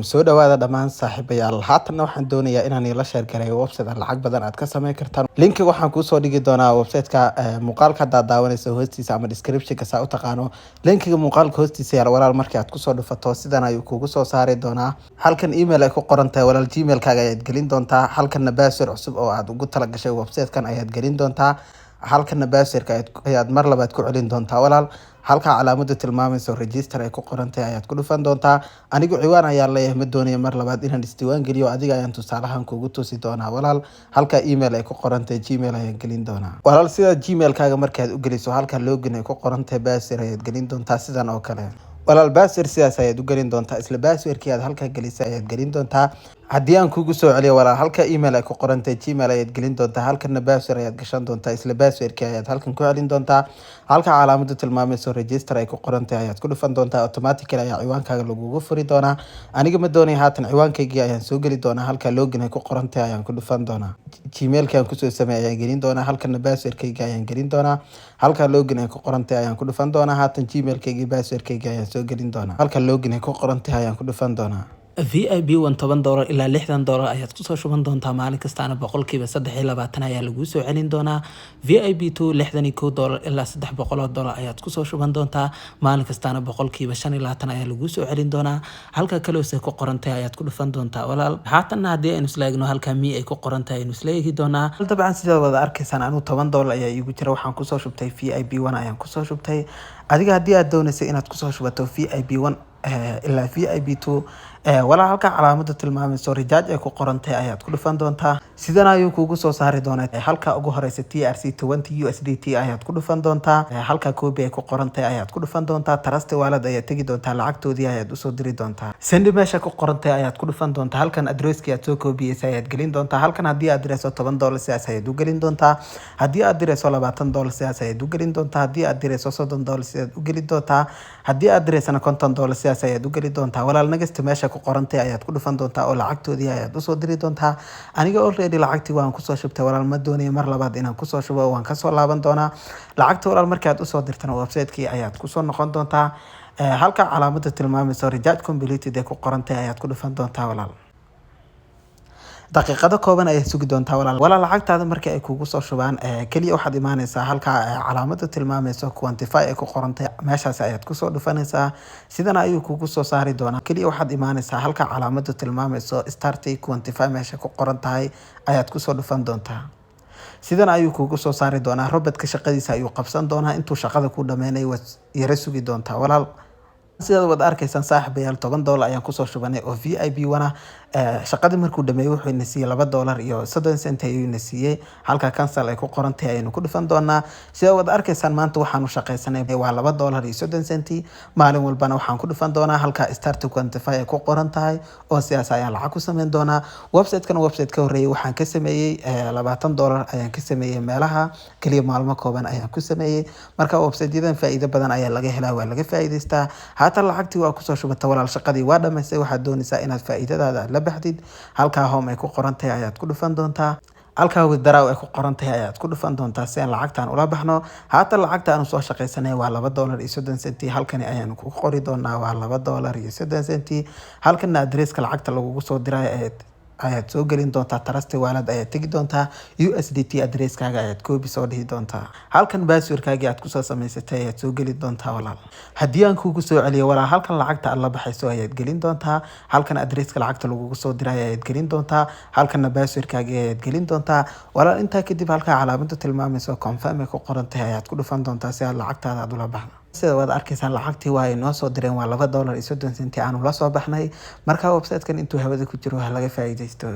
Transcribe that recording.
soo dhawaada dhammaan saaxiibayaal haatanna waxaan doonayaa inaan ila share gareeyo website aan lacag badan aad ka samayn kartaan linkiga waxaan kuu soo dhigi doonaa website-ka muuqaalka haddaad daawanayso hoostiisa ama description-ka saa u taqaano linkiga muuqaalka hoostiisa yaal walaal markii aad kusoo dhufato sidan ayuu kugu soo saari doonaa halkan email ay ku qoran tahay walaal gmail-kaaga ayaad gelin doontaa halkanna password cusub oo aad ugu talagashay website-kan ayaad gelin doontaa halkanna password-ka ayaad mar labaad ku celin doontaa walaal halka calaamada tilmaamayso register ay ku qoran tahay ayaad ku dhufan doontaa anigu ciwaan ayaa leeyahay ma doonayo mar labaad inaan isdiiwaan geliyo adiga ayaan tusaalahan kugu tusi doonaa walaal halka email ay ku qoran tahay gmail ayaan gelin doonaa walaal sida gmail-kaaga markaad u geliso halka login ay ku qoran tahay password ayaad gelin doontaa sidan oo kale walaal password sidaas ayaad u gelin doontaa isla password-kii aad halka gelisay ayaad gelin doontaa haddii aan kugu soo celiyo walaal halka email ay ku qoran tahay gmail ayaad gelin doontaa halkana password ayaad gashan doontaa isla password-kii ayaad halkan ku celin doontaa halka calaamada tilmaamayso register ay ku qoran tahay ayaad ku dhufan doontaa automatically ayaa ciwaankaaga lagugu furi doonaa aniga ma doonaya haatan ciwaankaygii ayaan soo geli doonaa halka login ay ku qoran tahay ayaan ku dhufan doonaa gmail-kii aan kusoo sameeyay ayaan gelin doonaa halkana password-kaygii ayaan gelin doonaa halka login ay ku qoran tahay ayaan ku dhufan doonaa haatan gmail-kaygii password-kaygii ayaan soo gelin doonaa halka login ay ku qoran tahay ayaan ku dhufan doonaa VIP $10 ilaa $60 ayaad kusoo shuban doontaa maalin kastaana boqolkiiba 320 ayaa lagu soo celin doonaa VIP 2 $61 ilaa $300 ayaad kusoo shuban doontaa maalin kastaana boqolkiiba 25 ayaa lagu soo celin doonaa halka kaloose ku qoran tahay ayaad ku dhufan doontaa walaal haatan haddii aynu isla eegno halka mi ay ku qoran tahay aynu isla eegi doonaa dabcan sidaad wada arkaysaan anigu $10 ayaa iigu jira waxaan kusoo shubtay VIP 1 ayaan kusoo shubtay adiga haddii aad doonayso inaad kusoo shubato VIP 1 ilaa VIP 2 walaa halka calaamada tilmaamayso recharge ay ku qoran tahay ayaad ku dhufan doontaa sidan ayuu kugu soo saari doonaa halka ugu horeysa TRC 20 USDT ayaad ku dhufan doontaa halka copy ay ku qoran tahay ayaad ku dhufan doontaa trust wallet ayaad tagi doontaa lacagtoodii ayaad usoo diri doontaa send meesha ku qoran tahay ayaad ku dhufan doontaa halkan addresskii aad soo copyaysa ayaad gelin doontaa halkan haddii aad dirayso $10 sidaas ayaad u gelin doontaa haddii aad dirayso $20 sidaas ayaad u gelin doontaa haddii aad dirayso $30 sidaas u gelin doontaa haddii aad diraysana $50 sidaas ayaad u gelin doontaa walaal nagasta meesha ku qorantay ayaad ku dhufan doontaa oo lacagtoodii ayaad usoo diri doontaa aniga already lacagtii waan kusoo shubtay walaal ma doonayo mar labaad inaan kusoo shubo waan kasoo laaban doonaa lacagta walaal markaad usoo dirtana website-kii ayaad kusoo noqon doontaa halka calaamada tilmaamayso recharge completed ee ku qorantay ayaad ku dhufan doontaa walaal daqiiqado kooban ayaad sugi doontaa walaal lacagtaada markii ay kugu soo shubaan kaliya waxaad imaanaysaa halka calaamada tilmaamayso quantify ay ku qorantay meeshaas ayaad kusoo dhufanaysaa sidan ayuu kugu soo saari doonaa kaliya waxaad imaanaysaa halka calaamada tilmaamayso start quantify meesha ku qoran tahay ayaad kusoo dhufan doontaa sidan ayuu kugu soo saari doonaa robotka shaqadiisa ayuu qabsan doonaa intuu shaqada ku dhameenay waad yara sugi doontaa walaal sidaad wada arkaysaan saaxiibayaal $10 ayaan kusoo shubanay oo VIP 1 shaqadii markuu dhameeyay wuxuu ina siiyay $2 iyo 30 cent ayuu ina siiyay halka cancel ay ku qoran tahay aynu ku dhufan doonaa sidaad wada arkaysaan maanta waxaan u shaqaysanay waa $2 iyo 30 cent maalin walbana waxaan ku dhufan doonaa halka start quantify ay ku qoran tahay oo sidaas ayaan lacag ku sameyn doonaa website-kan website ka horeeyay waxaan ka sameeyay $20 ayaan ka sameeyay meelaha kaliya maalmo kooban ayaan ku sameeyay marka website-yadan faa'iido badan ayaa laga helaa waa laga faa'iideystaa haatan lacagtii waa kusoo shubata walaal shaqadii waa dhamaysay waxaad doonaysaa inaad faa'iidadaada la baxdid halka home ay ku qoran tahay ayaad ku dhufan doontaa halka withdraw ay ku qoran tahay ayaad ku dhufan doontaa si aan lacagtaan ula baxno haatan lacagta aanu soo shaqaysanay waa $2 iyo 30 cent halkani ayaan ku qori doonaa waa $2 iyo 30 cent halkana addresska lacagta lagugu soo diray ayaad soo gelin doontaa trust wallet ayaad tagi doontaa USDT addresskaaga ayaad copy soo dhihi doontaa halkan password-kaaga aad kusoo samaysatay ayaad soo gelin doontaa walaal haddii aan kugu soo celiyo walaal halkan lacagta aad la baxayso ayaad gelin doontaa halkan addresska lacagta lagugu soo diray ayaad gelin doontaa halkana password-kaaga ayaad gelin doontaa walaal intaa kadib halka calaamada tilmaamayso confirm ay ku qoran tahay ayaad ku dhufan doontaa si aad lacagtaada aad ula baxdo sida wada arkaysaan lacagtii waa ay noo soo direen waa $2 iyo 30 cent aanu la soo baxnay marka website-kan intuu hawada ku jiro laga faa'iideysto